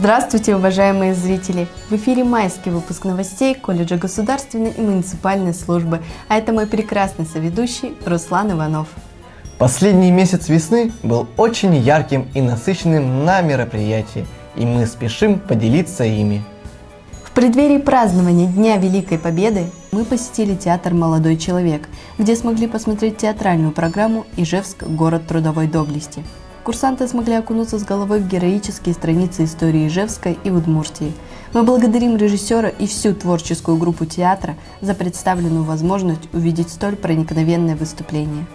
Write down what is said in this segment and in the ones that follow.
Здравствуйте, уважаемые зрители! В эфире майский выпуск новостей колледжа государственной и муниципальной службы, а это мой прекрасный соведущий Руслан Иванов. Последний месяц весны был очень ярким и насыщенным на мероприятии, и мы спешим поделиться ими. В преддверии празднования Дня Великой Победы мы посетили театр «Молодой человек», где смогли посмотреть театральную программу «Ижевск. Город трудовой доблести». Курсанты смогли окунуться с головой в героические страницы истории Ижевска и Удмуртии. Мы благодарим режиссера и всю творческую группу театра за представленную возможность увидеть столь проникновенное выступление.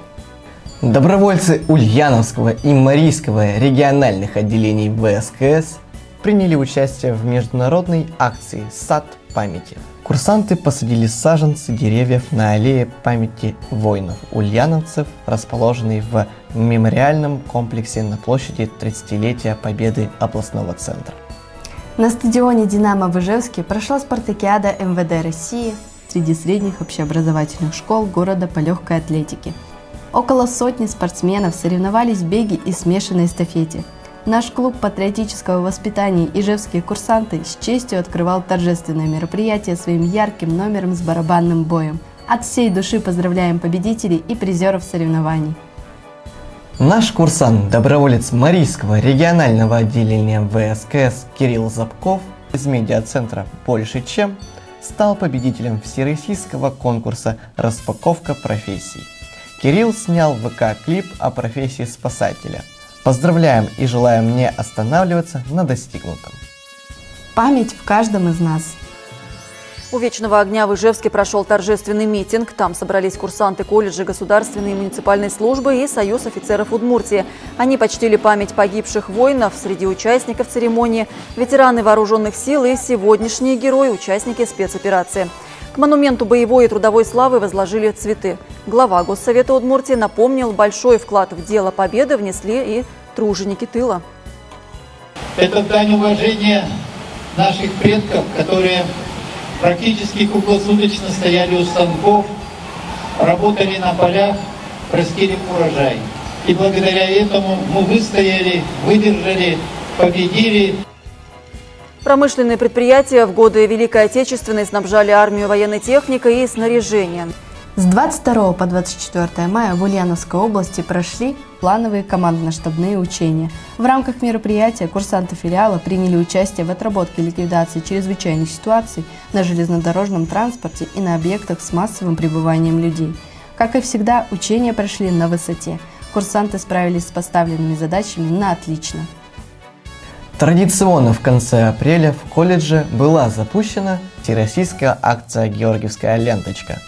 Добровольцы Ульяновского и Марийского региональных отделений ВСКС приняли участие в международной акции «Сад памяти». Курсанты посадили саженцы деревьев на аллее памяти воинов-ульяновцев, расположенной в мемориальном комплексе на площади 30-летия Победы областного центра. На стадионе «Динамо» в Ижевске прошла спартакиада МВД России среди средних общеобразовательных школ города по легкой атлетике. Около сотни спортсменов соревновались в беге и смешанной эстафете. Наш клуб патриотического воспитания «Ижевские курсанты» с честью открывал торжественное мероприятие своим ярким номером с барабанным боем. От всей души поздравляем победителей и призеров соревнований. Наш курсант, доброволец Марийского регионального отделения ВСКС Кирилл Забков из медиацентра «Больше чем» стал победителем всероссийского конкурса «Распаковка профессий». Кирилл снял в ВК-клип о профессии спасателя. Поздравляем и желаем не останавливаться на достигнутом. Память в каждом из нас. У Вечного огня в Ижевске прошел торжественный митинг. Там собрались курсанты колледжа государственной и муниципальной службы и Союз офицеров Удмуртии. Они почтили память погибших воинов. Среди участников церемонии ветераны вооруженных сил и сегодняшние герои, участники спецоперации. К монументу боевой и трудовой славы возложили цветы. Глава Госсовета Удмуртии напомнил, большой вклад в дело победы внесли и труженики тыла. Это дань уважения наших предков, которые практически круглосуточно стояли у станков, работали на полях, растили урожай. И благодаря этому мы выстояли, выдержали, победили. Промышленные предприятия в годы Великой Отечественной снабжали армию военной техникой и снаряжением. С 22 по 24 мая в Ульяновской области прошли плановые командно-штабные учения. В рамках мероприятия курсанты филиала приняли участие в отработке и ликвидации чрезвычайных ситуаций на железнодорожном транспорте и на объектах с массовым пребыванием людей. Как и всегда, учения прошли на высоте. Курсанты справились с поставленными задачами на отлично. Традиционно в конце апреля в колледже была запущена всероссийская акция «Георгиевская ленточка».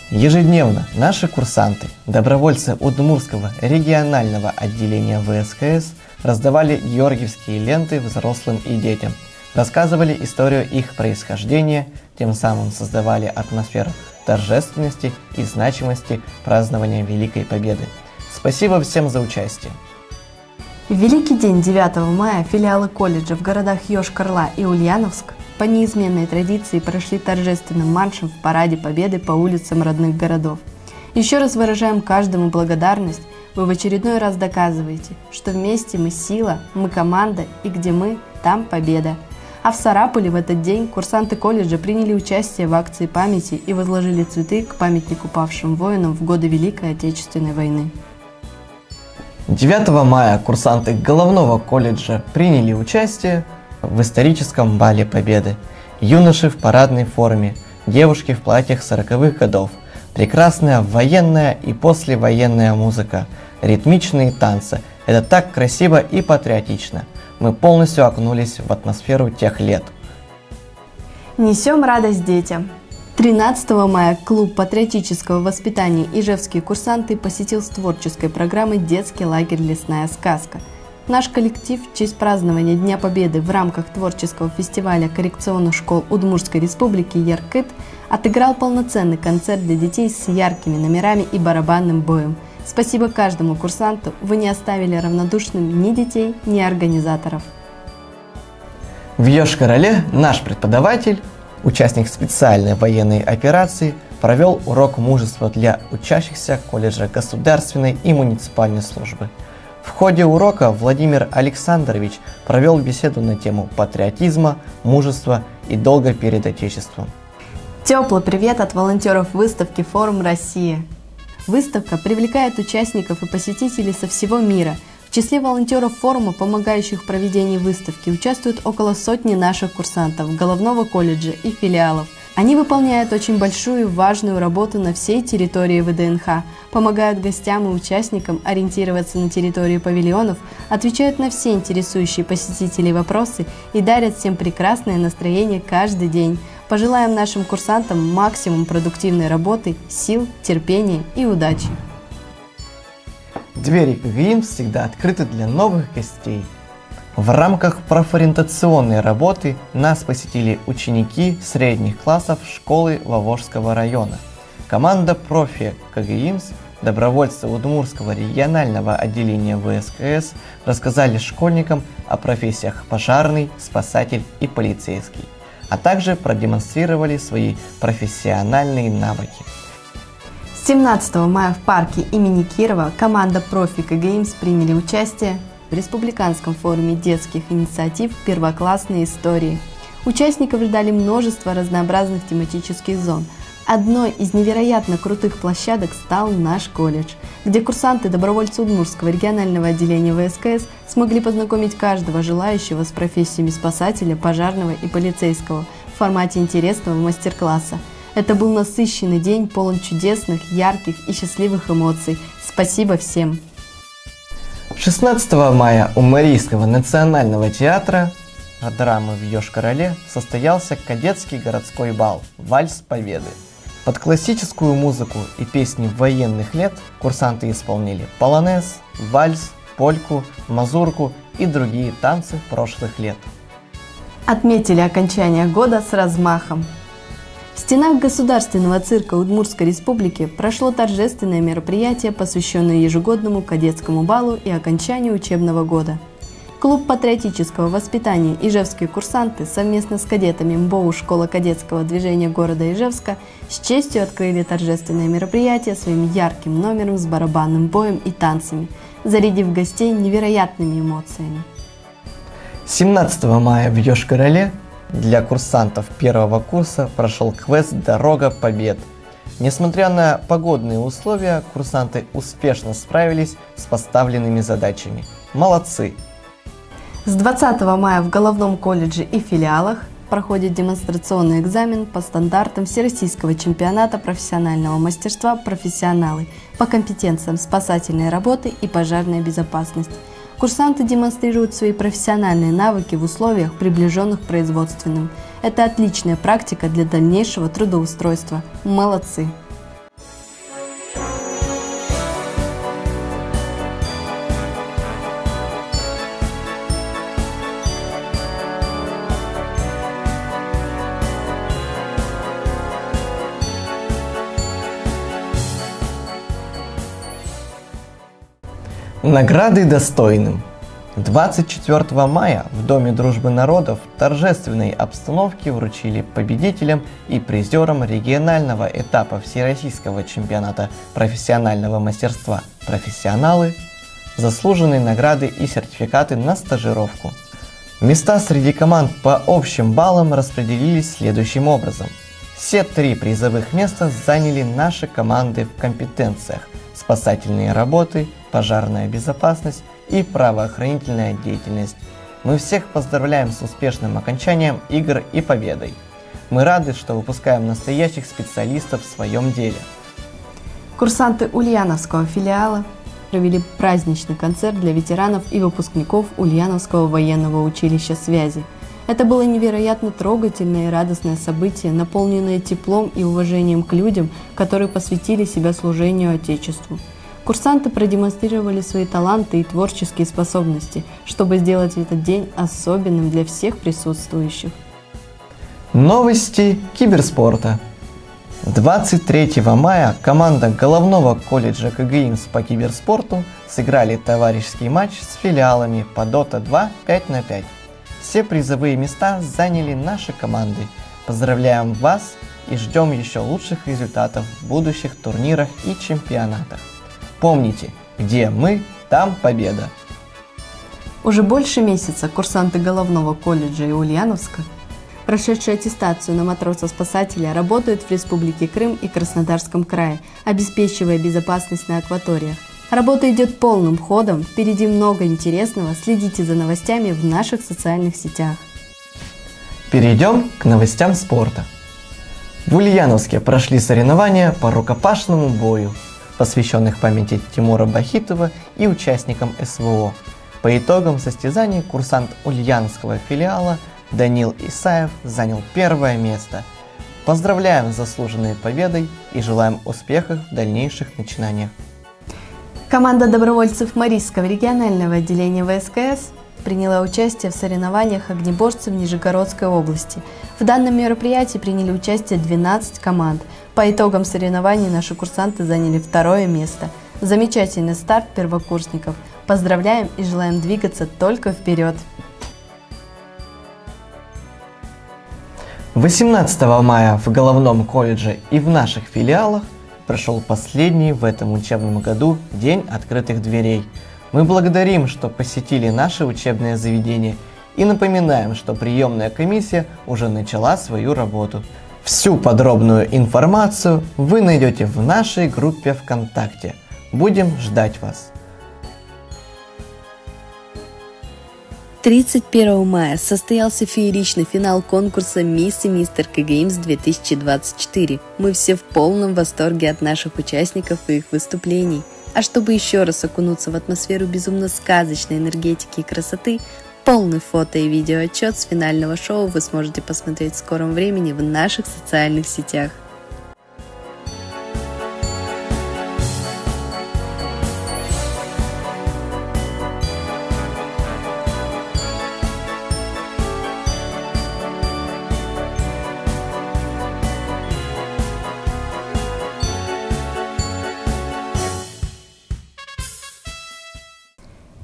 Ежедневно наши курсанты, добровольцы Удмуртского регионального отделения ВСКС раздавали георгиевские ленты взрослым и детям, рассказывали историю их происхождения, тем самым создавали атмосферу торжественности и значимости празднования Великой Победы. Спасибо всем за участие! В Великий день 9 мая филиалы колледжа в городах Йошкар-Ола и Ульяновск по неизменной традиции прошли торжественным маршем в параде Победы по улицам родных городов. Еще раз выражаем каждому благодарность. Вы в очередной раз доказываете, что вместе мы сила, мы команда, и где мы, там победа. А в Сарапуле в этот день курсанты колледжа приняли участие в акции памяти и возложили цветы к памятнику павшим воинам в годы Великой Отечественной войны. 9 мая курсанты головного колледжа приняли участие в историческом бале Победы. Юноши в парадной форме, девушки в платьях 40-х годов, прекрасная военная и послевоенная музыка, ритмичные танцы. Это так красиво и патриотично. Мы полностью окунулись в атмосферу тех лет. Несем радость детям. 13 мая клуб патриотического воспитания «Ижевские курсанты» посетил с творческой программой детский лагерь «Лесная сказка». Наш коллектив в честь празднования Дня Победы в рамках творческого фестиваля коррекционных школ Удмуртской республики «Яркыт» отыграл полноценный концерт для детей с яркими номерами и барабанным боем. Спасибо каждому курсанту, вы не оставили равнодушным ни детей, ни организаторов. В Йошкар-Оле наш преподаватель, участник специальной военной операции, провел урок мужества для учащихся колледжа государственной и муниципальной службы. В ходе урока Владимир Александрович провел беседу на тему патриотизма, мужества и долга перед Отечеством. Теплый привет от волонтеров выставки «Форум России». Выставка привлекает участников и посетителей со всего мира. В числе волонтеров форума, помогающих в проведении выставки, участвуют около сотни наших курсантов Головного колледжа и филиалов. Они выполняют очень большую и важную работу на всей территории ВДНХ, помогают гостям и участникам ориентироваться на территории павильонов, отвечают на все интересующие посетителей вопросы и дарят всем прекрасное настроение каждый день. Пожелаем нашим курсантам максимум продуктивной работы, сил, терпения и удачи. Двери КГИМС всегда открыты для новых гостей. В рамках профориентационной работы нас посетили ученики средних классов школы Вовожского района. Команда профи КГИМС, добровольцы Удмуртского регионального отделения ВСКС рассказали школьникам о профессиях пожарный, спасатель и полицейский, а также продемонстрировали свои профессиональные навыки. 17 мая в парке имени Кирова команда профи КГИМС приняли участие в Республиканском форуме детских инициатив «Первоклассные истории». Участников ждали множество разнообразных тематических зон. Одной из невероятно крутых площадок стал наш колледж, где курсанты-добровольцы Удмуртского регионального отделения ВСКС смогли познакомить каждого желающего с профессиями спасателя, пожарного и полицейского в формате интересного мастер-класса. Это был насыщенный день, полон чудесных, ярких и счастливых эмоций. Спасибо всем! 16 мая у Марийского национального театра драмы в Йошкар-Оле состоялся кадетский городской бал «Вальс Победы». Под классическую музыку и песни военных лет курсанты исполнили полонез, вальс, польку, мазурку и другие танцы прошлых лет. Отметили окончание года с размахом. В стенах Государственного цирка Удмуртской республики прошло торжественное мероприятие, посвященное ежегодному кадетскому балу и окончанию учебного года. Клуб патриотического воспитания «Ижевские курсанты» совместно с кадетами МБОУ «Школа кадетского движения города Ижевска» с честью открыли торжественное мероприятие своим ярким номером с барабанным боем и танцами, зарядив гостей невероятными эмоциями. 17 мая в Йошкар-Оле для курсантов первого курса прошел квест «Дорога Побед». Несмотря на погодные условия, курсанты успешно справились с поставленными задачами. Молодцы! С 20 мая в Головном колледже и филиалах проходит демонстрационный экзамен по стандартам Всероссийского чемпионата профессионального мастерства «Профессионалы» по компетенциям спасательной работы и пожарная безопасность. Курсанты демонстрируют свои профессиональные навыки в условиях, приближенных к производственным. Это отличная практика для дальнейшего трудоустройства. Молодцы! Награды достойным. 24 мая в Доме дружбы народов в торжественной обстановке вручили победителям и призерам регионального этапа Всероссийского чемпионата профессионального мастерства «Профессионалы» заслуженные награды и сертификаты на стажировку. Места среди команд по общим баллам распределились следующим образом. Все 3 призовых места заняли наши команды в компетенциях: спасательные работы, пожарная безопасность и правоохранительная деятельность. Мы всех поздравляем с успешным окончанием игр и победой. Мы рады, что выпускаем настоящих специалистов в своем деле. Курсанты Ульяновского филиала провели праздничный концерт для ветеранов и выпускников Ульяновского военного училища связи. Это было невероятно трогательное и радостное событие, наполненное теплом и уважением к людям, которые посвятили себя служению Отечеству. Курсанты продемонстрировали свои таланты и творческие способности, чтобы сделать этот день особенным для всех присутствующих. Новости киберспорта. 23 мая команда Головного колледжа КГИМС по киберспорту сыграли товарищеский матч с филиалами по Dota 2 5 на 5. Все призовые места заняли наши команды. Поздравляем вас и ждем еще лучших результатов в будущих турнирах и чемпионатах. Помните, где мы, там победа. Уже больше месяца курсанты Головного колледжа и Ульяновска, прошедшие аттестацию на матроса-спасателя, работают в Республике Крым и Краснодарском крае, обеспечивая безопасность на акваториях. Работа идет полным ходом, впереди много интересного, следите за новостями в наших социальных сетях. Перейдем к новостям спорта. В Ульяновске прошли соревнования по рукопашному бою, посвященных памяти Тимура Бахитова и участникам СВО. По итогам состязаний курсант ульяновского филиала Данил Исаев занял первое место. Поздравляем с заслуженной победой и желаем успехов в дальнейших начинаниях. Команда добровольцев Марийского регионального отделения ВСКС приняла участие в соревнованиях огнеборцев Нижегородской области. В данном мероприятии приняли участие 12 команд. По итогам соревнований наши курсанты заняли второе место. Замечательный старт первокурсников. Поздравляем и желаем двигаться только вперед. 18 мая в Головном колледже и в наших филиалах прошел последний в этом учебном году День открытых дверей. Мы благодарим, что посетили наше учебное заведение и напоминаем, что приемная комиссия уже начала свою работу. Всю подробную информацию вы найдете в нашей группе ВКонтакте. Будем ждать вас. 31 мая состоялся фееричный финал конкурса «Мисс и Мистер Кгеймс 2024». Мы все в полном восторге от наших участников и их выступлений. А чтобы еще раз окунуться в атмосферу безумно сказочной энергетики и красоты, полный фото и видеоотчет с финального шоу вы сможете посмотреть в скором времени в наших социальных сетях.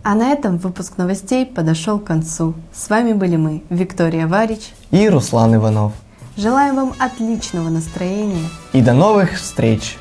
А на этом выпуск новостей подошел к концу. С вами были мы, Виктория Варич и Руслан Иванов. Желаем вам отличного настроения и до новых встреч!